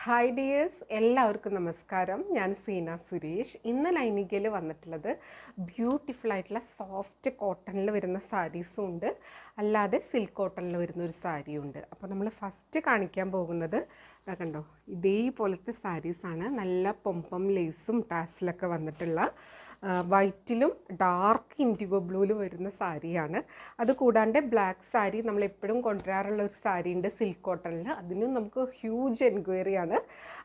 Hi dears, എല്ലാവർക്കും നമസ്കാരം. ഞാൻ സീന സുരേഷ്. ഇന്ന് ലൈനികയിൽ വന്നിട്ടുള്ളത് ബ്യൂട്ടിഫുൾ ആയിട്ടുള്ള സോഫ്റ്റ് കോട്ടണിൽ വരുന്ന സാരീസും ഉണ്ട്, അല്ലാതെ സിൽക്ക് കോട്ടണിൽ വരുന്ന ഒരു സാരിയും ഉണ്ട്. അപ്പോൾ നമ്മൾ ഫസ്റ്റ് കാണിക്കാൻ പോകുന്നത് കണ്ടോ, ഇതേപോലത്തെ സാരീസാണ്. നല്ല പൊമ്പം ലേസും ടാസിലൊക്കെ വന്നിട്ടുള്ള വൈറ്റിലും ഡാർക്ക് ഇൻഡിഗോ ബ്ലൂവിലും വരുന്ന സാരിയാണ്. അതുകൂടാണ്ട് ബ്ലാക്ക് സാരി നമ്മൾ എപ്പോഴും കൊണ്ടുവരാറുള്ള ഒരു സാരി ഉണ്ട് സിൽക്ക് കോട്ടണിൽ. അതിനും നമുക്ക് ഹ്യൂജ് എൻക്വയറിയാണ്.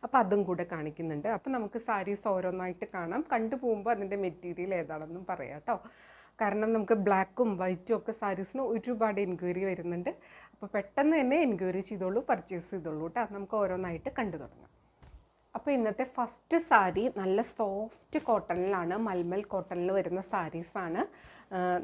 അപ്പോൾ അതും കൂടെ കാണിക്കുന്നുണ്ട്. അപ്പോൾ നമുക്ക് സാരീസ് ഓരോന്നായിട്ട് കാണാം. കണ്ടുപോകുമ്പോൾ അതിൻ്റെ മെറ്റീരിയൽ ഏതാണെന്നും പറയാം കേട്ടോ. കാരണം നമുക്ക് ബ്ലാക്കും വൈറ്റും ഒക്കെ സാരീസിന് ഒരുപാട് എൻക്വയറി വരുന്നുണ്ട്. അപ്പോൾ പെട്ടെന്ന് തന്നെ എൻക്വയറി ചെയ്തോളൂ, പർച്ചേസ് ചെയ്തോളൂ കേട്ടോ. നമുക്ക് ഓരോന്നായിട്ട് കണ്ടു തുടങ്ങാം. അപ്പോൾ ഇന്നത്തെ ഫസ്റ്റ് സാരി നല്ല സോഫ്റ്റ് കോട്ടണിലാണ്, മൽമൽ കോട്ടണിൽ വരുന്ന സാരീസാണ്.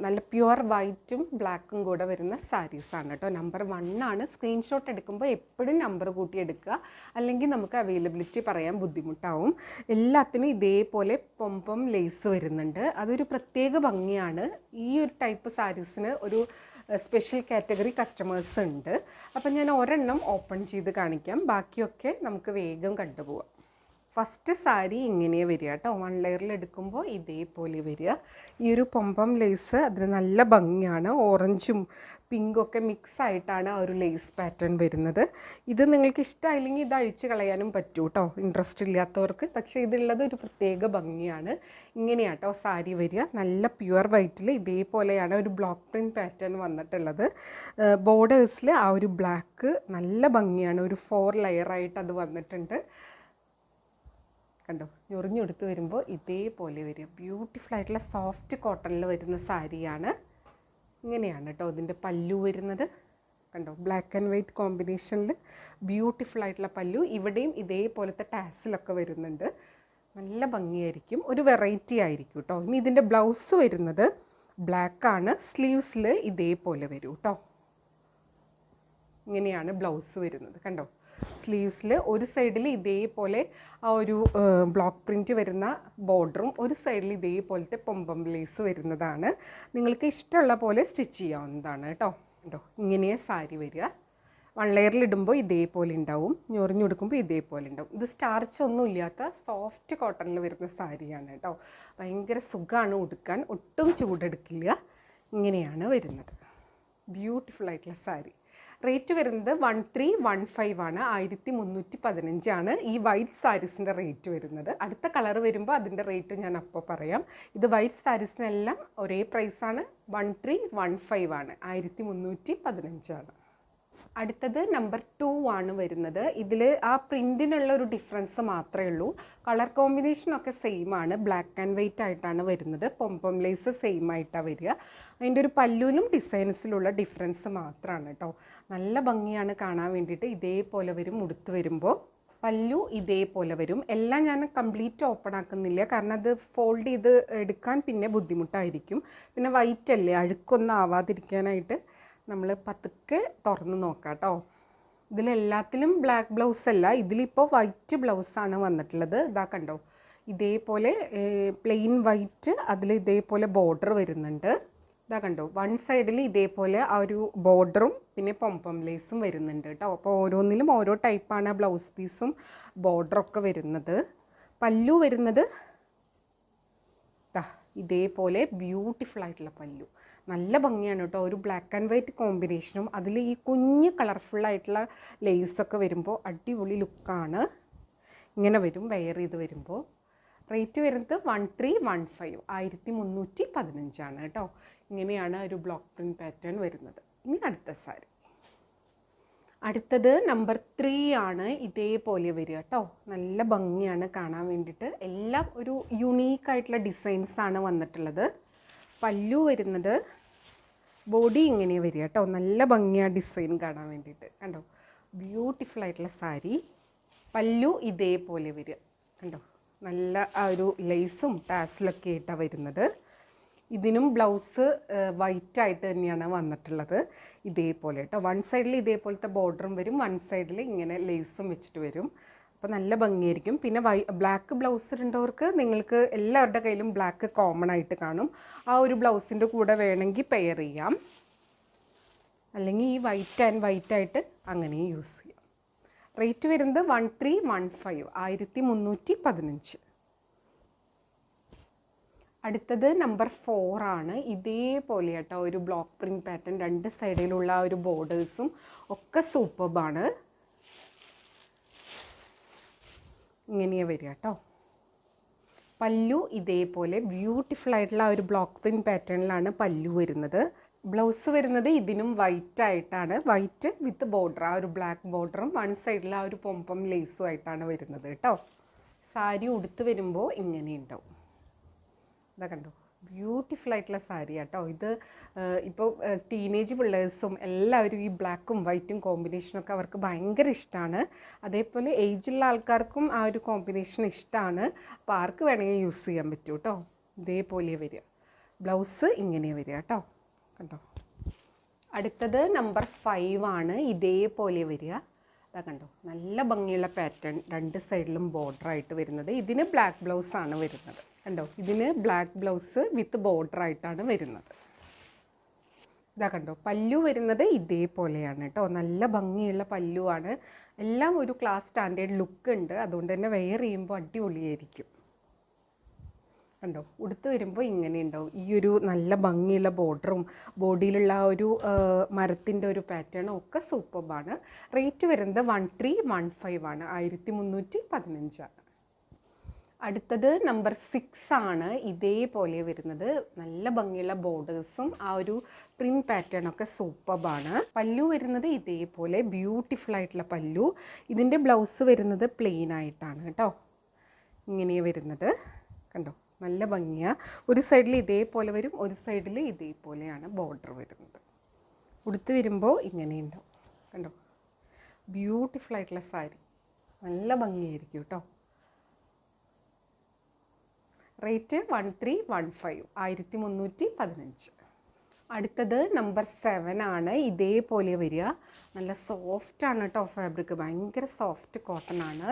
നല്ല പ്യുവർ വൈറ്റും ബ്ലാക്കും കൂടെ വരുന്ന സാരീസാണ് കേട്ടോ. നമ്പർ 1 ആണ്. സ്ക്രീൻഷോട്ട് എടുക്കുമ്പോൾ എപ്പോഴും നമ്പർ കൂട്ടി എടുക്കുക, അല്ലെങ്കിൽ നമുക്ക് അവൈലബിലിറ്റി പറയാൻ ബുദ്ധിമുട്ടാവും. എല്ലാത്തിനും ഇതേപോലെ പൊമ്പം ലേസ് വരുന്നുണ്ട്. അതൊരു പ്രത്യേക ഭംഗിയാണ്. ഈ ഒരു ടൈപ്പ് സാരീസിന് ഒരു സ്പെഷ്യൽ കാറ്റഗറി കസ്റ്റമേഴ്സ് ഉണ്ട്. അപ്പം ഞാൻ ഒരെണ്ണം ഓപ്പൺ ചെയ്ത് കാണിക്കാം, ബാക്കിയൊക്കെ നമുക്ക് വേഗം കണ്ടുപോകാം. ഫസ്റ്റ് സാരി ഇങ്ങനെ വരിക കേട്ടോ. 1 ലെയറിൽ എടുക്കുമ്പോൾ ഇതേപോലെ വരിക. ഈ ഒരു പൊമ്പം ലേസ് അതിന് നല്ല ഭംഗിയാണ്. ഓറഞ്ചും പിങ്കും ഒക്കെ മിക്സ് ആയിട്ടാണ് ആ ഒരു ലേസ് പാറ്റേൺ വരുന്നത്. ഇത് നിങ്ങൾക്ക് ഇഷ്ടമായില്ലെങ്കിൽ ഇത് അഴിച്ച് കളയാനും പറ്റൂ കേട്ടോ, ഇൻട്രസ്റ്റ് ഇല്ലാത്തവർക്ക്. പക്ഷേ ഇതുള്ളത് ഒരു പ്രത്യേക ഭംഗിയാണ്. ഇങ്ങനെയാട്ടോ സാരി വരിക. നല്ല പ്യുവർ വൈറ്റിൽ ഇതേപോലെയാണ് ഒരു ബ്ലോക്ക് പ്രിൻറ്റ് പാറ്റേൺ വന്നിട്ടുള്ളത്. ബോർഡേഴ്സിൽ ആ ഒരു ബ്ലാക്ക് നല്ല ഭംഗിയാണ്. ഒരു 4 ലെയറായിട്ട് അത് വന്നിട്ടുണ്ട്. കണ്ടോ, ഞൊറിഞ്ഞെടുത്ത് വരുമ്പോൾ ഇതേപോലെ വരിക. ബ്യൂട്ടിഫുൾ ആയിട്ടുള്ള സോഫ്റ്റ് കോട്ടണിൽ വരുന്ന സാരിയാണ്. ഇങ്ങനെയാണ് കേട്ടോ ഇതിൻ്റെ പല്ലു വരുന്നത്. കണ്ടോ, ബ്ലാക്ക് ആൻഡ് വൈറ്റ് കോമ്പിനേഷനിൽ ബ്യൂട്ടിഫുൾ ആയിട്ടുള്ള പല്ലു. ഇവിടെയും ഇതേപോലത്തെ ടാസിലൊക്കെ വരുന്നുണ്ട്. നല്ല ഭംഗിയായിരിക്കും, ഒരു വെറൈറ്റി ആയിരിക്കും കേട്ടോ. ഇനി ഇതിൻ്റെ ബ്ലൗസ് വരുന്നത് ബ്ലാക്കാണ്. സ്ലീവ്സിൽ ഇതേപോലെ വരും കേട്ടോ. ഇങ്ങനെയാണ് ബ്ലൗസ് വരുന്നത്. കണ്ടോ, സ്ലീവ്സിൽ ഒരു സൈഡിൽ ഇതേപോലെ ആ ഒരു ബ്ലോക്ക് പ്രിൻറ്റ് വരുന്ന ബോർഡറും ഒരു സൈഡിൽ ഇതേപോലത്തെ പൊമ്പം ലേസ് വരുന്നതാണ്. നിങ്ങൾക്ക് ഇഷ്ടമുള്ള പോലെ സ്റ്റിച്ച് ചെയ്യാവുന്നതാണ് കേട്ടോ. കേട്ടോ, ഇങ്ങനെ സാരി വരിക. 1 ലെയറിൽ ഇടുമ്പോൾ ഇതേപോലെ ഉണ്ടാവും, ഞൊറിഞ്ഞു കൊടുക്കുമ്പോൾ ഇതേപോലെ ഉണ്ടാവും. ഇത് സ്റ്റാർച്ച് ഒന്നും ഇല്ലാത്ത സോഫ്റ്റ് കോട്ടണിൽ വരുന്ന സാരിയാണ് കേട്ടോ. ഭയങ്കര സുഖമാണ് ഉടുക്കാൻ, ഒട്ടും ചൂടെടുക്കില്ല. ഇങ്ങനെയാണ് വരുന്നത്. ബ്യൂട്ടിഫുൾ ആയിട്ടുള്ള സാരി. റേറ്റ് വരുന്നത് 1315 ആണ്. 1315 ആണ് ഈ വൈറ്റ് സാരീസിൻ്റെ റേറ്റ് വരുന്നത്. അടുത്ത കളർ വരുമ്പോൾ അതിൻ്റെ റേറ്റ് ഞാൻ അപ്പോൾ പറയാം. ഇത് വൈറ്റ് സാരീസിനെല്ലാം ഒരേ പ്രൈസാണ്. 1315 ആണ്, 1315 ആണ്. അടുത്തത് നമ്പർ 2 ആണ് വരുന്നത്. ഇതിൽ ആ പ്രിൻറ്റിനുള്ള ഒരു ഡിഫറൻസ് മാത്രമേ ഉള്ളൂ. കളർ കോമ്പിനേഷനൊക്കെ സെയിം ആണ്. ബ്ലാക്ക് ആൻഡ് വൈറ്റ് ആയിട്ടാണ് വരുന്നത്. പൊമ്പം ലേസ് സെയിം ആയിട്ടാണ് വരിക. അതിൻ്റെ ഒരു പല്ലുവിലും ഡിസൈൻസിലുള്ള ഡിഫറൻസ് മാത്രമാണ് കേട്ടോ. നല്ല ഭംഗിയാണ് കാണാൻ വേണ്ടിയിട്ട്. ഇതേപോലെ വരും ഉടുത്ത് വരുമ്പോൾ. പല്ലു ഇതേപോലെ വരും. എല്ലാം ഞാൻ കംപ്ലീറ്റ് ഓപ്പൺ ആക്കുന്നില്ല, കാരണം അത് ഫോൾഡ് ചെയ്ത് എടുക്കാൻ പിന്നെ ബുദ്ധിമുട്ടായിരിക്കും. പിന്നെ വൈറ്റ് അല്ലേ, അഴുക്കൊന്നും ആവാതിരിക്കാനായിട്ട് നമ്മൾ പതുക്കെ തുറന്ന് നോക്കാം കേട്ടോ. ഇതിലെല്ലാത്തിലും ബ്ലാക്ക് ബ്ലൗസ് അല്ല, ഇതിലിപ്പോൾ വൈറ്റ് ബ്ലൗസാണ് വന്നിട്ടുള്ളത്. ഇതാ കണ്ടോ, ഇതേപോലെ പ്ലെയിൻ വൈറ്റ്, അതിൽ ഇതേപോലെ ബോർഡർ വരുന്നുണ്ട്. ഇതാ കണ്ടോ, 1 സൈഡിൽ ഇതേപോലെ ആ ഒരു ബോർഡറും പിന്നെ പൊമ്പം ലേസും വരുന്നുണ്ട് കേട്ടോ. അപ്പോൾ ഓരോന്നിലും ഓരോ ടൈപ്പാണ് ബ്ലൗസ് പീസും ബോർഡറൊക്കെ വരുന്നത്. പല്ലു വരുന്നത് ഇതേപോലെ ബ്യൂട്ടിഫുൾ ആയിട്ടുള്ള പല്ലു. നല്ല ഭംഗിയാണ് കേട്ടോ. ഒരു ബ്ലാക്ക് ആൻഡ് വൈറ്റ് കോമ്പിനേഷനും അതിൽ ഈ കുഞ്ഞ് കളർഫുള്ളായിട്ടുള്ള ലേസൊക്കെ വരുമ്പോൾ അടിപൊളി ലുക്കാണ്. ഇങ്ങനെ വരും വെയർ ചെയ്ത് വരുമ്പോൾ. റേറ്റ് വരുന്നത് 1315, 1315 ആണ് കേട്ടോ. ഇങ്ങനെയാണ് ഒരു ബ്ലോക്ക് പ്രിൻറ്റ് പാറ്റേൺ വരുന്നത്. ഇനി അടുത്ത സാരി. അടുത്തത് നമ്പർ 3 ആണ്. ഇതേപോലെ വരിക കേട്ടോ. നല്ല ഭംഗിയാണ് കാണാൻ വേണ്ടിയിട്ട്. എല്ലാം ഒരു യുണീക്കായിട്ടുള്ള ഡിസൈൻസാണ് വന്നിട്ടുള്ളത്. പല്ലു വരുന്നത് ബോഡി ഇങ്ങനെ വരിക കേട്ടോ. നല്ല ഭംഗിയാണ് ഡിസൈൻ കാണാൻ വേണ്ടിയിട്ട്. കണ്ടോ, ബ്യൂട്ടിഫുൾ ആയിട്ടുള്ള സാരി. പല്ലു ഇതേപോലെ വരിക. കണ്ടോ, നല്ല ആ ഒരു ലേസും ടാസിലൊക്കെ ആയിട്ടാണ് വരുന്നത്. ഇതിനും ബ്ലൗസ് വൈറ്റ് ആയിട്ട് തന്നെയാണ് വന്നിട്ടുള്ളത്. ഇതേപോലെ കേട്ടോ. 1 സൈഡിൽ ഇതേപോലത്തെ ബോർഡറും വരും, 1 സൈഡിൽ ഇങ്ങനെ ലേസും വെച്ചിട്ട് വരും. അപ്പോൾ നല്ല ഭംഗിയായിരിക്കും. പിന്നെ ബ്ലാക്ക് ബ്ലൗസ് ഇടേണ്ടവർക്ക് നിങ്ങൾക്ക് എല്ലാവരുടെ കയ്യിലും ബ്ലാക്ക് കോമൺ ആയിട്ട് കാണും. ആ ഒരു ബ്ലൗസിൻ്റെ കൂടെ വേണമെങ്കിൽ പെയർ ചെയ്യാം, അല്ലെങ്കിൽ ഈ വൈറ്റ് ആൻഡ് വൈറ്റ് ആയിട്ട് അങ്ങനെയും യൂസ് ചെയ്യാം. റേറ്റ് വരുന്നത് 1315, 1315. അടുത്തത് നമ്പർ 4 ആണ്. ഇതേപോലെ കേട്ടോ ഒരു ബ്ലോക്ക് പ്രിൻറ്റ് പാറ്റേൺ, 2 സൈഡിലുള്ള ഒരു ബോർഡേഴ്സും ഒക്കെ സൂപ്പർബാണ്. ഇങ്ങനെയാണ് വരിക കേട്ടോ. പല്ലു ഇതേപോലെ ബ്യൂട്ടിഫുൾ ആയിട്ടുള്ള ഒരു ബ്ലോക്ക് പ്രിൻറ്റ് പാറ്റേണിലാണ് പല്ലു വരുന്നത്. ബ്ലൗസ് വരുന്നത് ഇതിനും വൈറ്റ് ആയിട്ടാണ്, വൈറ്റ് വിത്ത് ബോർഡർ, ആ ഒരു ബ്ലാക്ക് ബോർഡറും വൺ സൈഡിൽ ആ ഒരു പൊമ്പം ലേസും ആയിട്ടാണ് വരുന്നത് കേട്ടോ. സാരി ഉടുത്ത് വരുമ്പോൾ ഇങ്ങനെ ഉണ്ടാവും. ഇതാ കണ്ടോ, ബ്യൂട്ടിഫുൾ ആയിട്ടുള്ള സാരി കേട്ടോ. ഇത് ഇപ്പോൾ ടീനേജ് പിള്ളേഴ്സും എല്ലാവരും ഈ ബ്ലാക്കും വൈറ്റും കോമ്പിനേഷനൊക്കെ അവർക്ക് ഭയങ്കര ഇഷ്ടമാണ്. അതേപോലെ ഏജുള്ള ആൾക്കാർക്കും ആ ഒരു കോമ്പിനേഷൻ ഇഷ്ടമാണ്. അപ്പോൾ ആർക്ക് വേണമെങ്കിൽ യൂസ് ചെയ്യാൻ പറ്റും കേട്ടോ. ഇതേപോലെ വരിക, ബ്ലൗസ് ഇങ്ങനെ വരിക കേട്ടോ. കണ്ടോ. അടുത്തത് നമ്പർ 5 ആണ്. ഇതേപോലെ വരിക. അതാ കണ്ടോ, നല്ല ഭംഗിയുള്ള പാറ്റേൺ, 2 സൈഡിലും ബോർഡറായിട്ട് വരുന്നത്. ഇതിന് ബ്ലാക്ക് ബ്ലൗസാണ് വരുന്നത്. കണ്ടോ, ഇതിന് ബ്ലാക്ക് ബ്ലൗസ് വിത്ത് ബോർഡറായിട്ടാണ് വരുന്നത്. ഇതാ കണ്ടോ, പല്ലു വരുന്നത് ഇതേപോലെയാണ് കേട്ടോ. നല്ല ഭംഗിയുള്ള പല്ലുവാണ്. എല്ലാം ഒരു ക്ലാസ് സ്റ്റാൻഡേർഡ് ലുക്ക് ഉണ്ട്. അതുകൊണ്ട് തന്നെ വെയർ ചെയ്യുമ്പോൾ അടിപൊളിയായിരിക്കും. കണ്ടോ, ഉടുത്ത് വരുമ്പോൾ ഇങ്ങനെ ഉണ്ടാവും. ഈ ഒരു നല്ല ഭംഗിയുള്ള ബോർഡറും ബോഡിയിലുള്ള ഒരു മരത്തിൻ്റെ ഒരു പാറ്റേണും ഒക്കെ സൂപ്പർബാണ്. റേറ്റ് വരുന്നത് 1315 ആണ്, 1315 ആണ്. അടുത്തത് നമ്പർ 6 ആണ്. ഇതേപോലെ വരുന്നത് നല്ല ഭംഗിയുള്ള ബോർഡേഴ്സും ആ ഒരു പ്രിൻറ്റ് പാറ്റേണൊക്കെ സൂപ്പർബാണ്. പല്ലു വരുന്നത് ഇതേപോലെ ബ്യൂട്ടിഫുൾ ആയിട്ടുള്ള പല്ലു. ഇതിൻ്റെ ബ്ലൗസ് വരുന്നത് പ്ലെയിൻ ആയിട്ടാണ് കേട്ടോ. ഇങ്ങനെയാണ് വരുന്നത്. കണ്ടോ, നല്ല ഭംഗിയാണ്. ഒരു സൈഡിൽ ഇതേപോലെ വരും, ഒരു സൈഡിൽ ഇതേപോലെയാണ് ബോർഡർ വരുന്നത്. ഉടുത്ത് വരുമ്പോൾ ഇങ്ങനെ ഉണ്ടാവും. കണ്ടോ, ബ്യൂട്ടിഫുൾ ആയിട്ടുള്ള സാരി, നല്ല ഭംഗിയായിരിക്കും കേട്ടോ. റേറ്റ് 1315, 1315. അടുത്തത് നമ്പർ 7 ആണ്. ഇതേപോലെ വരിക. നല്ല സോഫ്റ്റാണ് കേട്ടോ ഫാബ്രിക്, ഭയങ്കര സോഫ്റ്റ് കോട്ടൺ ആണ്.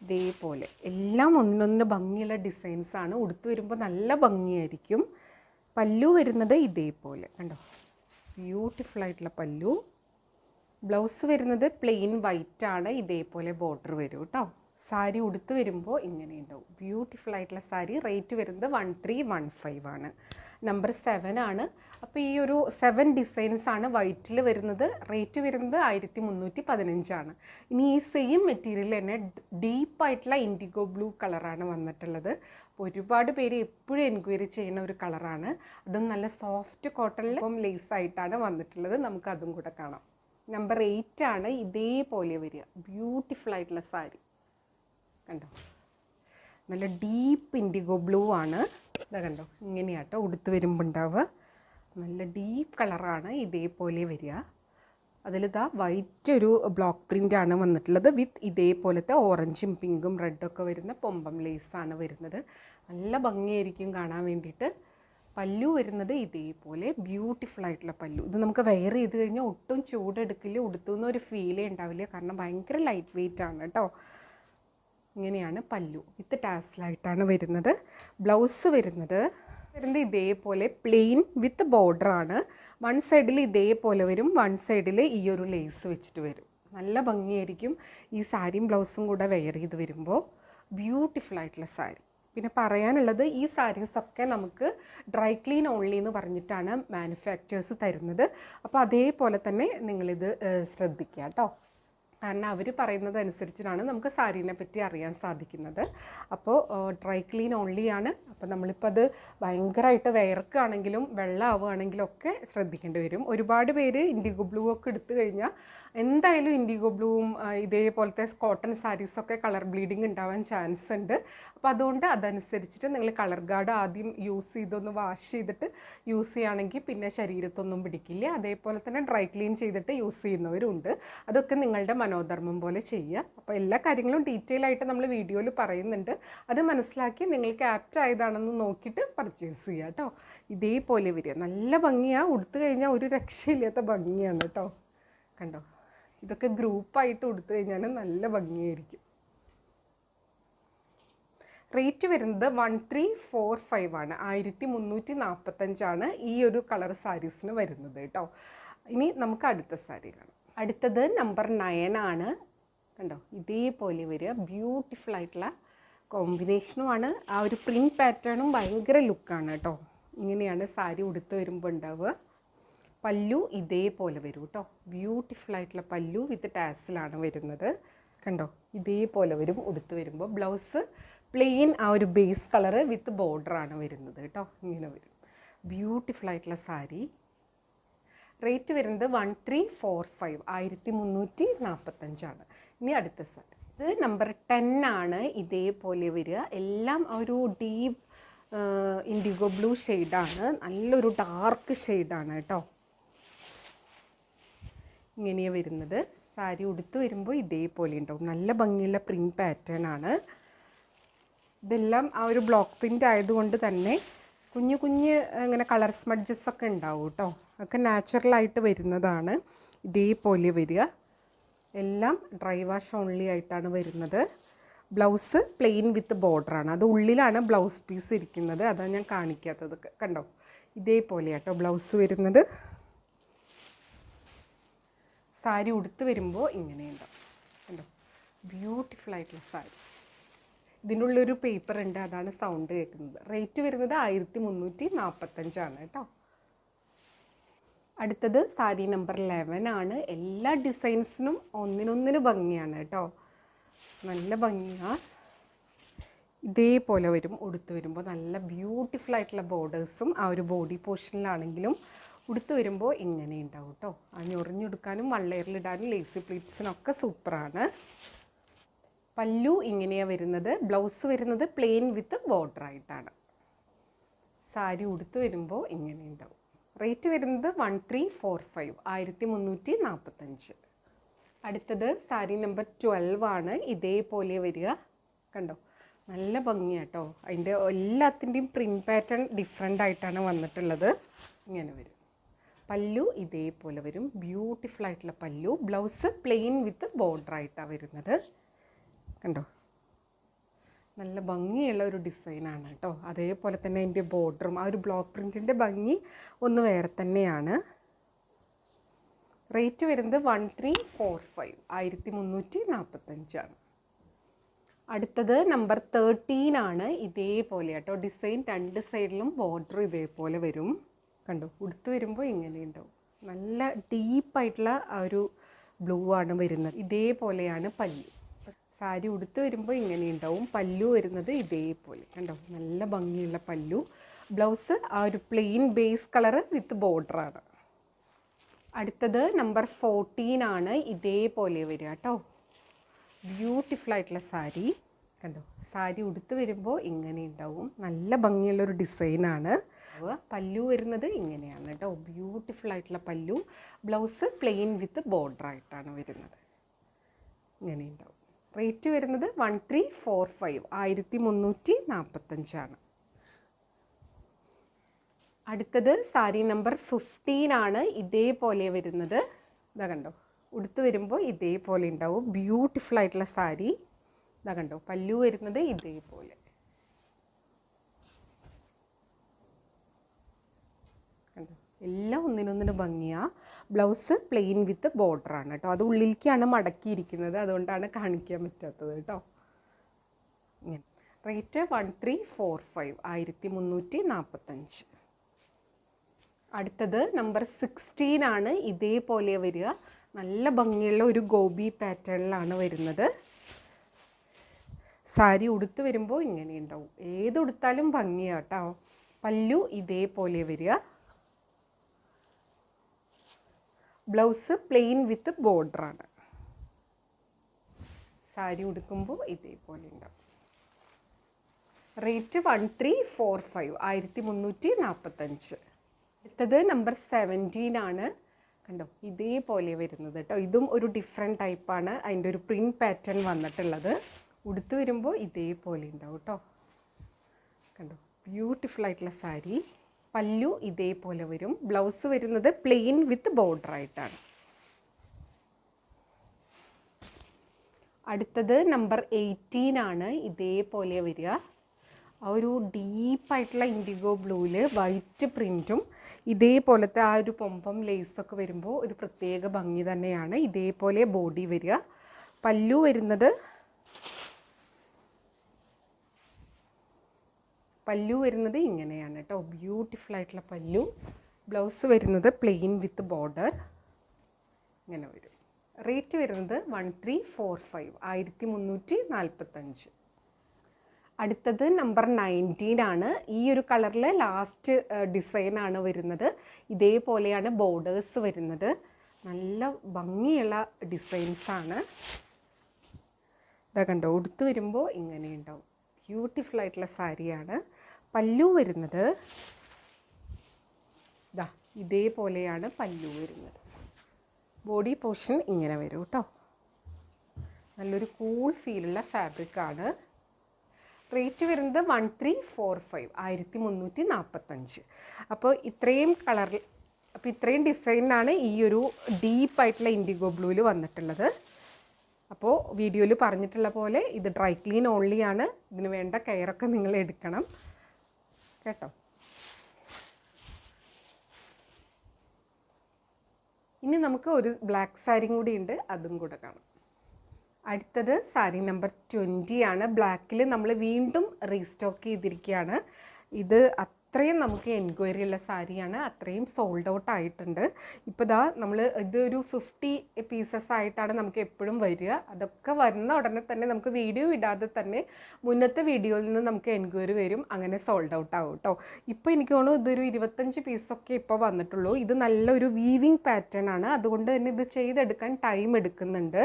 ഇതേപോലെ എല്ലാം ഒന്നിനൊന്ന് ഭംഗിയുള്ള ഡിസൈൻസാണ്. ഉടുത്ത് വരുമ്പോൾ നല്ല ഭംഗിയായിരിക്കും. പല്ലു വരുന്നത് ഇതേപോലെ കണ്ടോ, ബ്യൂട്ടിഫുൾ ആയിട്ടുള്ള പല്ലു. ബ്ലൗസ് വരുന്നത് പ്ലെയിൻ വൈറ്റ് ആണ്. ഇതേപോലെ ബോർഡർ വരും കേട്ടോ. സാരി ഉടുത്ത് വരുമ്പോൾ ഇങ്ങനെ ഉണ്ടാവും. ബ്യൂട്ടിഫുൾ ആയിട്ടുള്ള സാരി. റേറ്റ് വരുന്നത് 1315 ആണ്. നമ്പർ 7 ആണ്. അപ്പോൾ ഈ ഒരു 7 ഡിസൈൻസ് ആണ് വൈറ്റിൽ വരുന്നത്. റേറ്റ് വരുന്നത് 1315 ആണ്. ഇനി ഈ സെയിം മെറ്റീരിയൽ തന്നെ ഡീപ്പായിട്ടുള്ള ഇൻഡിഗോ ബ്ലൂ കളറാണ് വന്നിട്ടുള്ളത്. അപ്പോൾ ഒരുപാട് പേര് എപ്പോഴും എൻക്വയറി ചെയ്യുന്ന ഒരു കളറാണ്. അതും നല്ല സോഫ്റ്റ് കോട്ടണിൽ ലേസ് ആയിട്ടാണ് വന്നിട്ടുള്ളത്. നമുക്ക് അതും കൂടെ കാണാം. നമ്പർ 8 ആണ്. ഇതേപോലെ വരിക. ബ്യൂട്ടിഫുൾ ആയിട്ടുള്ള സാരി കണ്ടോ, നല്ല ഡീപ്പ് ഇൻഡിഗോ ബ്ലൂ ആണ്. ഇതാ കണ്ടോ, ഇങ്ങനെയാട്ടോ ഉടുത്ത് വരുമ്പോൾ ഉണ്ടാവുക. നല്ല ഡീപ്പ് കളറാണ്. ഇതേപോലെ വരിക. അതിലിതാ വൈറ്റ് ഒരു ബ്ലോക്ക് പ്രിൻ്റാണ് വന്നിട്ടുള്ളത് വിത്ത് ഇതേപോലത്തെ ഓറഞ്ചും പിങ്കും റെഡൊക്കെ വരുന്ന പൊമ്പം ലേസാണ് വരുന്നത്. നല്ല ഭംഗിയായിരിക്കും കാണാൻ വേണ്ടിയിട്ട്. പല്ലു വരുന്നത് ഇതേപോലെ ബ്യൂട്ടിഫുൾ ആയിട്ടുള്ള പല്ലു. ഇത് നമുക്ക് വെയർ ചെയ്ത് കഴിഞ്ഞാൽ ഒട്ടും ചൂടെടുക്കില്ല, ഉടുത്തുന്നൊരു ഫീലേ ഉണ്ടാവില്ല. കാരണം ഭയങ്കര ലൈറ്റ് വെയിറ്റ് ആണ് കേട്ടോ. ഇങ്ങനെയാണ് പല്ലു വിത്ത് ടാസലായിട്ടാണ് വരുന്നത്. ബ്ലൗസ് വരുന്നത് ഇതേപോലെ പ്ലെയിൻ വിത്ത് ബോർഡറാണ്. വൺ സൈഡിൽ ഇതേപോലെ വരും, വൺ സൈഡിൽ ഈ ഒരു ലേസ് വെച്ചിട്ട് വരും. നല്ല ഭംഗിയായിരിക്കും ഈ സാരിയും ബ്ലൗസും കൂടെ വെയർ ചെയ്ത് വരുമ്പോൾ. ബ്യൂട്ടിഫുൾ ആയിട്ടുള്ള സാരി. പിന്നെ പറയാനുള്ളത്, ഈ സാരീസൊക്കെ നമുക്ക് ഡ്രൈ ക്ലീൻ ഓൺലി എന്ന് പറഞ്ഞിട്ടാണ് മാനുഫാക്ചേഴ്സ് തരുന്നത്. അപ്പോൾ അതേപോലെ തന്നെ നിങ്ങളിത് ശ്രദ്ധിക്കുക കേട്ടോ. കാരണം അവർ പറയുന്നത് അനുസരിച്ചിട്ടാണ് നമുക്ക് സാരീനെ പറ്റി അറിയാൻ സാധിക്കുന്നത്. അപ്പോൾ ഡ്രൈ ക്ലീൻ ഓൺലിയാണ്. അപ്പോൾ നമ്മളിപ്പോൾ അത് ഭയങ്കരമായിട്ട് വിയർക്കുകയാണെങ്കിലും വെള്ളമാവുകയാണെങ്കിലും ഒക്കെ ശ്രദ്ധിക്കേണ്ടി വരും. ഒരുപാട് പേര് ഇൻഡിഗോ ബ്ലൂ ഒക്കെ എടുത്തു കഴിഞ്ഞാൽ എന്തായാലും ഇൻഡിഗോ ബ്ലൂവും ഇതേപോലത്തെ കോട്ടൺ സാരീസൊക്കെ കളർ ബ്ലീഡിങ് ഉണ്ടാവാൻ ചാൻസ് ഉണ്ട്. അപ്പോൾ അതുകൊണ്ട് അതനുസരിച്ചിട്ട് നിങ്ങൾ കളർ ഗാർഡ് ആദ്യം യൂസ് ചെയ്തൊന്ന് വാഷ് ചെയ്തിട്ട് യൂസ് ചെയ്യുകയാണെങ്കിൽ പിന്നെ ശരീരത്തൊന്നും പിടിക്കില്ല. അതേപോലെ തന്നെ ഡ്രൈ ക്ലീൻ ചെയ്തിട്ട് യൂസ് ചെയ്യുന്നവരുണ്ട്. അതൊക്കെ നിങ്ങളുടെ മനോധർമ്മം പോലെ ചെയ്യുക. അപ്പോൾ എല്ലാ കാര്യങ്ങളും ഡീറ്റെയിൽ ആയിട്ട് നമ്മൾ വീഡിയോയിൽ പറയുന്നുണ്ട്. അത് മനസ്സിലാക്കി നിങ്ങൾക്ക് ആപ്റ്റ് ആയതാണെന്ന് നോക്കിയിട്ട് പർച്ചേസ് ചെയ്യുക കേട്ടോ. ഇതേപോലെ വരിക. നല്ല ഭംഗിയാണ്. ഉടുത്തു കഴിഞ്ഞാൽ ഒരു രക്ഷയില്ലാത്ത ഭംഗിയാണ് കേട്ടോ. കണ്ടോ, ഇതൊക്കെ ഗ്രൂപ്പായിട്ട് ഉടുത്തു കഴിഞ്ഞാൽ നല്ല ഭംഗിയായിരിക്കും. റേറ്റ് വരുന്നത് 1345 ആണ്, 1345 ഈ ഒരു കളർ സാരീസിന് വരുന്നത് കേട്ടോ. ഇനി നമുക്ക് അടുത്ത സാരി കാണാം. അടുത്തത് നമ്പർ 9 ആണ്. കണ്ടോ, ഇതേപോലെ വരിക. ബ്യൂട്ടിഫുൾ ആയിട്ടുള്ള കോമ്പിനേഷനുമാണ്. ആ ഒരു പ്രിൻറ്റ് പാറ്റേണും ഭയങ്കര ലുക്കാണ് കേട്ടോ. ഇങ്ങനെയാണ് സാരി ഉടുത്ത് വരുമ്പോൾ ഉണ്ടാവുക. പല്ലു ഇതേപോലെ വരും കേട്ടോ. ബ്യൂട്ടിഫുൾ ആയിട്ടുള്ള പല്ലു വിത്ത് ടാസിലാണ് വരുന്നത്. കണ്ടോ, ഇതേപോലെ വരും ഉടുത്ത് വരുമ്പോൾ. ബ്ലൗസ് പ്ലെയിൻ ആ ഒരു ബേസ് കളറ് വിത്ത് ബോർഡറാണ് വരുന്നത് കേട്ടോ. ഇങ്ങനെ വരും. ബ്യൂട്ടിഫുൾ ആയിട്ടുള്ള സാരി. റേറ്റ് വരുന്നത് 1345, 1345. ഇനി അടുത്ത സാരി, ഇത് നമ്പർ 10 ആണ്. ഇതേപോലെ വരിക. എല്ലാം ഒരു ഡീപ്പ് ഇൻഡിഗോ ബ്ലൂ ഷെയ്ഡാണ്. നല്ലൊരു ഡാർക്ക് ഷെയ്ഡാണ് കേട്ടോ. ഇങ്ങനെയാണ് വരുന്നത്. സാരി ഉടുത്ത് വരുമ്പോൾ ഇതേപോലെ ഉണ്ടാവും. നല്ല ഭംഗിയുള്ള പ്രിൻറ്റ് പാറ്റേൺ ആണ്. ഇതെല്ലാം ആ ഒരു ബ്ലോക്ക് പ്രിൻ്റ് ആയതുകൊണ്ട് തന്നെ കുഞ്ഞു കുഞ്ഞ് ഇങ്ങനെ കളർ സ്മഡ്ജസ് ഒക്കെ ഉണ്ടാവും കേട്ടോ. ഒക്കെ നാച്ചുറലായിട്ട് വരുന്നതാണ്. ഇതേപോലെ വരിക. എല്ലാം ഡ്രൈ വാഷ് ഓൺലി ആയിട്ടാണ് വരുന്നത്. Blouse plane with ബോർഡറാണ്. അത് ഉള്ളിലാണ് ബ്ലൗസ് പീസ് ഇരിക്കുന്നത്. അതാണ് ഞാൻ കാണിക്കാത്തത്. കണ്ടോ, ഇതേപോലെ കേട്ടോ ബ്ലൗസ് വരുന്നത്. സാരി ഉടുത്ത് വരുമ്പോൾ ഇങ്ങനെയുണ്ടാവും. കണ്ടോ, ബ്യൂട്ടിഫുൾ ആയിട്ടുള്ള സാരി. ഇതിൻ്റെ ഉള്ളൊരു പേപ്പർ ഉണ്ട്, അതാണ് സൗണ്ട് കേൾക്കുന്നത്. റേറ്റ് വരുന്നത് 1345 കേട്ടോ. അടുത്തത് സാരി നമ്പർ 11 ആണ്. എല്ലാ ഡിസൈൻസിനും ഒന്നിനൊന്നിന് ഭംഗിയാണ് കേട്ടോ. നല്ല ഭംഗിയാണ്. ഇതേപോലെ വരും ഉടുത്ത് വരുമ്പോൾ. നല്ല ബ്യൂട്ടിഫുൾ ആയിട്ടുള്ള ബോർഡേഴ്സും ആ ഒരു ബോഡി പോർഷനിലാണെങ്കിലും ഉടുത്ത് വരുമ്പോൾ ഇങ്ങനെ ഉണ്ടാവും കേട്ടോ. ആ ഞൊറിഞ്ഞെടുക്കാനും വള്ളയറിലിടാനും ലേസി പ്ലീറ്റ്സിനൊക്കെ സൂപ്പറാണ്. പല്ലു ഇങ്ങനെയാണ് വരുന്നത്. ബ്ലൗസ് വരുന്നത് പ്ലെയിൻ വിത്ത് ബോർഡറായിട്ടാണ്. സാരി ഉടുത്ത് വരുമ്പോൾ ഇങ്ങനെ ഉണ്ടാവും. റേറ്റ് വരുന്നത് 1345, 1345. അടുത്തത് സാരി നമ്പർ 12 ആണ്. ഇതേപോലെ വരിക. കണ്ടോ, നല്ല ഭംഗിയാട്ടോ. അതിൻ്റെ എല്ലാത്തിൻ്റെയും പ്രിൻറ്റ് പാറ്റേൺ ഡിഫറെൻ്റ് ആയിട്ടാണ് വന്നിട്ടുള്ളത്. ഇങ്ങനെ വരും. പല്ലു ഇതേപോലെ വരും. ബ്യൂട്ടിഫുൾ ആയിട്ടുള്ള പല്ലു. ബ്ലൗസ് പ്ലെയിൻ വിത്ത് ബോർഡറായിട്ടാണ് വരുന്നത്. കണ്ടോ, നല്ല ഭംഗിയുള്ള ഒരു ഡിസൈനാണ് കേട്ടോ. അതേപോലെ തന്നെ അതിൻ്റെ ബോർഡറും ആ ഒരു ബ്ലോക്ക് പ്രിൻറ്റിൻ്റെ ഭംഗി ഒന്ന് വേറെ തന്നെയാണ്. റേറ്റ് വരുന്നത് 1345, 1345. അടുത്തത് നമ്പർ 13 ആണ്. ഇതേപോലെ കേട്ടോ ഡിസൈൻ. രണ്ട് സൈഡിലും ബോർഡർ ഇതേപോലെ വരും. കണ്ടോ, ഉടുത്ത് വരുമ്പോൾ ഇങ്ങനെ ഉണ്ടാവും. നല്ല ഡീപ്പായിട്ടുള്ള ആ ഒരു ബ്ലൂ ആണ് വരുന്നത്. ഇതേപോലെയാണ് പല്ലു. സാരി ഉടുത്ത് വരുമ്പോൾ ഇങ്ങനെ ഉണ്ടാവും. പല്ലു വരുന്നത് ഇതേപോലെ. കണ്ടോ, നല്ല ഭംഗിയുള്ള പല്ലു. ബ്ലൗസ് ആ ഒരു പ്ലെയിൻ ബേസ് കളറ് വിത്ത് ബോർഡറാണ്. അടുത്തത് നമ്പർ 14 ആണ്. ഇതേപോലെ വരിക കേട്ടോ. ബ്യൂട്ടിഫുൾ ആയിട്ടുള്ള സാരി. കണ്ടോ, സാരി ഉടുത്ത് വരുമ്പോൾ ഇങ്ങനെ ഉണ്ടാവും. നല്ല ഭംഗിയുള്ളൊരു ഡിസൈനാണ്. പല്ലു വരുന്നത് ഇങ്ങനെയാണ് കേട്ടോ. ബ്യൂട്ടിഫുൾ ആയിട്ടുള്ള പല്ലു. ബ്ലൗസ് പ്ലെയിൻ വിത്ത് ബോർഡറായിട്ടാണ് വരുന്നത്. ഇങ്ങനെ ഉണ്ടാവും. റേറ്റ് വരുന്നത് 1345, 1345. അടുത്തത് സാരി നമ്പർ 15 ആണ്. ഇതേപോലെ വരുന്നത്. ഇതാ കണ്ടോ, ഉടുത്ത് വരുമ്പോൾ ഇതേപോലെ ഉണ്ടാവും. ബ്യൂട്ടിഫുൾ ആയിട്ടുള്ള സാരി. ഇതാ കണ്ടോ, പല്ലു വരുന്നത് ഇതേപോലെ. കണ്ടോ, എല്ലാം ഒന്നിനൊന്നിന് ഭംഗിയാണ്. ബ്ലൗസ് പ്ലെയിൻ വിത്ത് ബോർഡറാണ് കേട്ടോ. അത് ഉള്ളിലേക്കാണ് മടക്കിയിരിക്കുന്നത്, അതുകൊണ്ടാണ് കാണിക്കാൻ പറ്റാത്തത് കേട്ടോ. ഇങ്ങനെ. റേറ്റ് 1345, 1345. അടുത്തത് നമ്പർ 16 ആണ്. ഇതേപോലെ വരിക. നല്ല ഭംഗിയുള്ള ഒരു ഗോപി പാറ്റേണിലാണ് വരുന്നത്. സാരി ഉടുത്ത് വരുമ്പോൾ ഇങ്ങനെ ഉണ്ടാവും. ഏതുടുത്താലും ഭംഗിയാണ് കേട്ടോ. പല്ലു ഇതേപോലെ വരിക. Blouse plane with ബോർഡറാണ്. സാരി ഉടുക്കുമ്പോൾ ഇതേപോലെ ഉണ്ടാവും. റേറ്റ് 1345, 1345. അടുത്തത് നമ്പർ 17 ആണ്. കണ്ടോ, ഇതേപോലെ വരുന്നത് കേട്ടോ. ഇതും ഒരു ഡിഫറെൻറ്റ് ടൈപ്പാണ്. അതിൻ്റെ ഒരു പ്രിൻറ്റ് പാറ്റേൺ വന്നിട്ടുള്ളത്. ഉടുത്ത് വരുമ്പോൾ ഇതേപോലെ ഉണ്ടാവും കേട്ടോ. കണ്ടോ, ബ്യൂട്ടിഫുൾ ആയിട്ടുള്ള സാരി. പല്ലു ഇതേപോലെ വരും. ബ്ലൗസ് വരുന്നത് പ്ലെയിൻ വിത്ത് ബോർഡറായിട്ടാണ്. അടുത്തത് നമ്പർ 18 ആണ്. ഇതേപോലെ വരിക. ആ ഒരു ഡീപ്പായിട്ടുള്ള ഇൻഡിഗോ ബ്ലൂവിൽ വൈറ്റ് പ്രിൻറ്റും ഇതേപോലത്തെ ആ ഒരു പൊമ്പം ലേസൊക്കെ വരുമ്പോൾ ഒരു പ്രത്യേക ഭംഗി തന്നെയാണ്. ഇതേപോലെ ബോഡി വരിക. പല്ലു വരുന്നത് ഇങ്ങനെയാണ് കേട്ടോ. ബ്യൂട്ടിഫുൾ ആയിട്ടുള്ള പല്ലു. ബ്ലൗസ് വരുന്നത് പ്ലെയിൻ വിത്ത് ബോർഡർ ഇങ്ങനെ വരും. റേറ്റ് വരുന്നത് 1345, 1345. അടുത്തത് നമ്പർ 19 ആണ്. ഈ ഒരു കളറിൽ ലാസ്റ്റ് ഡിസൈനാണ് വരുന്നത്. ഇതേപോലെയാണ് ബോർഡേഴ്സ് വരുന്നത്. നല്ല ഭംഗിയുള്ള ഡിസൈൻസാണ്. ഇതാ കണ്ടോ, ഉടുത്ത് വരുമ്പോൾ ഇങ്ങനെ ഉണ്ടാവും. ബ്യൂട്ടിഫുൾ ആയിട്ടുള്ള സാരിയാണ്. പല്ലു വരുന്നത് ഇതാ ഇതേപോലെയാണ് പല്ലു വരുന്നത്. ബോഡി പോർഷൻ ഇങ്ങനെ വരും കേട്ടോ. നല്ലൊരു കൂൾ ഫീലുള്ള ഫാബ്രിക്കാണ്. റേറ്റ് വരുന്നത് 1345, 1345. അപ്പോൾ ഇത്രയും കളറിൽ, അപ്പോൾ ഇത്രയും ഡിസൈനാണ് ഈ ഒരു ഡീപ്പായിട്ടുള്ള ഇൻഡിഗോ ബ്ലൂവിൽ വന്നിട്ടുള്ളത്. അപ്പോൾ വീഡിയോയിൽ പറഞ്ഞിട്ടുള്ള പോലെ ഇത് ഡ്രൈ ക്ലീൻ ഓൺലിയാണ്. ഇതിന് വേണ്ട കെയറൊക്കെ നിങ്ങൾ എടുക്കണം കേട്ടോ. ഇനി നമുക്ക് ഒരു ബ്ലാക്ക് സാരിയും കൂടി ഉണ്ട്, അതും കൂടെ കാണാം. അടുത്തത് സാരി നമ്പർ 20 ആണ്. ബ്ലാക്കിൽ നമ്മൾ വീണ്ടും റീസ്റ്റോക്ക് ചെയ്തിരിക്കുകയാണ്. ഇത് അത്രയും നമുക്ക് എൻക്വയറി ഉള്ള സാരിയാണ്. അത്രയും സോൾഡ് ഔട്ട് ആയിട്ടുണ്ട്. ഇപ്പോൾ ദാ നമ്മൾ ഇതൊരു 50 പീസസ് ആയിട്ടാണ് നമുക്ക് എപ്പോഴും വരിക. അതൊക്കെ വരുന്ന ഉടനെ തന്നെ നമുക്ക് വീഡിയോ ഇടാതെ തന്നെ മുന്നത്തെ വീഡിയോയിൽ നിന്ന് നമുക്ക് എൻക്വയറി വരും. അങ്ങനെ സോൾഡ് ഔട്ട് ആവും കേട്ടോ. ഇപ്പോൾ എനിക്ക് തോന്നുന്നു ഇതൊരു 25 പീസൊക്കെ ഇപ്പോൾ വന്നിട്ടുള്ളൂ. ഇത് നല്ലൊരു വീവിങ് പാറ്റേൺ ആണ്. അതുകൊണ്ട് തന്നെ ഇത് ചെയ്തെടുക്കാൻ ടൈം എടുക്കുന്നുണ്ട്.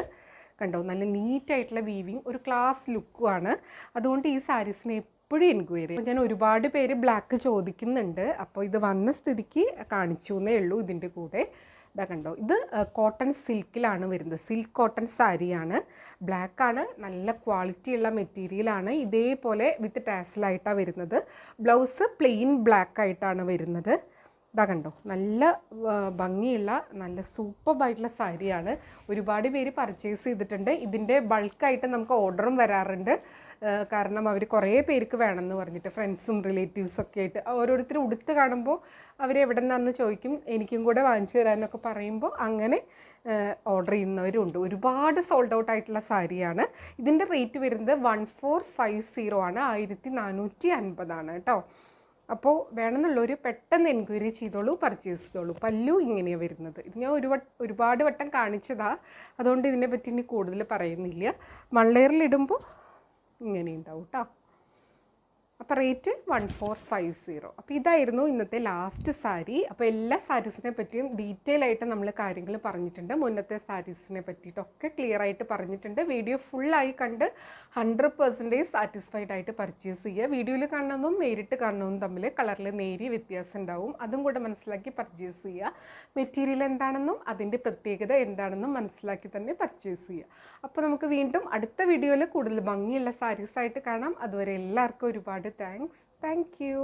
കണ്ടോ, നല്ല നീറ്റായിട്ടുള്ള വീവിങ്, ഒരു ക്ലാസ് ലുക്കുമാണ്. അതുകൊണ്ട് ഈ സാരീസിനെ എപ്പോഴും എൻക്വയറി. ഞാൻ ഒരുപാട് പേര് ബ്ലാക്ക് ചോദിക്കുന്നുണ്ട്. അപ്പോൾ ഇത് വന്ന സ്ഥിതിക്ക് കാണിച്ചു എന്നേ ഉള്ളൂ. ഇതിൻ്റെ കൂടെ ഇതാ കണ്ടോ, ഇത് കോട്ടൺ സിൽക്കിലാണ് വരുന്നത്. സിൽക്ക് കോട്ടൺ സാരിയാണ്. ബ്ലാക്കാണ്, നല്ല ക്വാളിറ്റിയുള്ള മെറ്റീരിയലാണ്. ഇതേപോലെ വിത്ത് ടാസലായിട്ടാണ് വരുന്നത്. ബ്ലൗസ് പ്ലെയിൻ ബ്ലാക്ക് ആയിട്ടാണ് വരുന്നത്. ഇതാ കണ്ടോ, നല്ല ഭംഗിയുള്ള നല്ല സൂപ്പർബായിട്ടുള്ള സാരിയാണ്. ഒരുപാട് പേര് പർച്ചേസ് ചെയ്തിട്ടുണ്ട്. ഇതിൻ്റെ ബൾക്കായിട്ട് നമുക്ക് ഓർഡറും വരാറുണ്ട്. കാരണം അവർ കുറേ പേർക്ക് വേണമെന്ന് പറഞ്ഞിട്ട്, ഫ്രണ്ട്സും റിലേറ്റീവ്സൊക്കെ ആയിട്ട് ഓരോരുത്തർ ഉടുത്ത് കാണുമ്പോൾ അവരെവിടെ നിന്നാന്ന് ചോദിക്കും. എനിക്കും കൂടെ വാങ്ങിച്ചു തരാനൊക്കെ പറയുമ്പോൾ അങ്ങനെ ഓർഡർ ചെയ്യുന്നവരുണ്ട്. ഒരുപാട് സോൾഡ് ഔട്ട് ആയിട്ടുള്ള സാരിയാണ്. ഇതിൻ്റെ റേറ്റ് വരുന്നത് 1450 ആണ്, 1450 ആണ് കേട്ടോ. അപ്പോൾ വേണമെന്നുള്ളവർ പെട്ടെന്ന് എൻക്വയറി ചെയ്തോളൂ, പർച്ചേസ് ചെയ്തോളൂ. പല്ലു ഇങ്ങനെയാണ് വരുന്നത്. ഇത് ഞാൻ ഒരുപാട് വട്ടം കാണിച്ചതാണ്. അതുകൊണ്ട് ഇതിനെപ്പറ്റി ഇനി കൂടുതൽ പറയുന്നില്ല. വൺ ലെയറിലിടുമ്പോൾ ഇങ്ങനെ ഉണ്ടാവും കേട്ടോ. അപ്പോൾ റേറ്റ് 1450. അപ്പോൾ ഇതായിരുന്നു ഇന്നത്തെ ലാസ്റ്റ് സാരി. അപ്പോൾ എല്ലാ സാരീസിനെ പറ്റിയും ഡീറ്റെയിൽ ആയിട്ട് നമ്മൾ കാര്യങ്ങൾ പറഞ്ഞിട്ടുണ്ട്. മുന്നത്തെ സാരീസിനെ പറ്റിയിട്ടൊക്കെ ക്ലിയർ ആയിട്ട് പറഞ്ഞിട്ടുണ്ട്. വീഡിയോ ഫുള്ളായി കണ്ട് 100% സാറ്റിസ്ഫൈഡ് ആയിട്ട് പർച്ചേസ് ചെയ്യുക. വീഡിയോയിൽ കാണുന്നതും നേരിട്ട് കാണുന്നതും തമ്മിൽ കളറിൽ നേരിയ വ്യത്യാസം ഉണ്ടാവും. അതും കൂടെ മനസ്സിലാക്കി പർച്ചേസ് ചെയ്യുക. മെറ്റീരിയൽ എന്താണെന്നും അതിൻ്റെ പ്രത്യേകത എന്താണെന്നും മനസ്സിലാക്കി തന്നെ പർച്ചേസ് ചെയ്യുക. അപ്പോൾ നമുക്ക് വീണ്ടും അടുത്ത വീഡിയോയിൽ കൂടുതൽ ഭംഗിയുള്ള സാരീസായിട്ട് കാണാം. അതുവരെ എല്ലാവർക്കും ഒരുപാട് താങ്ക്സ്. Thank you.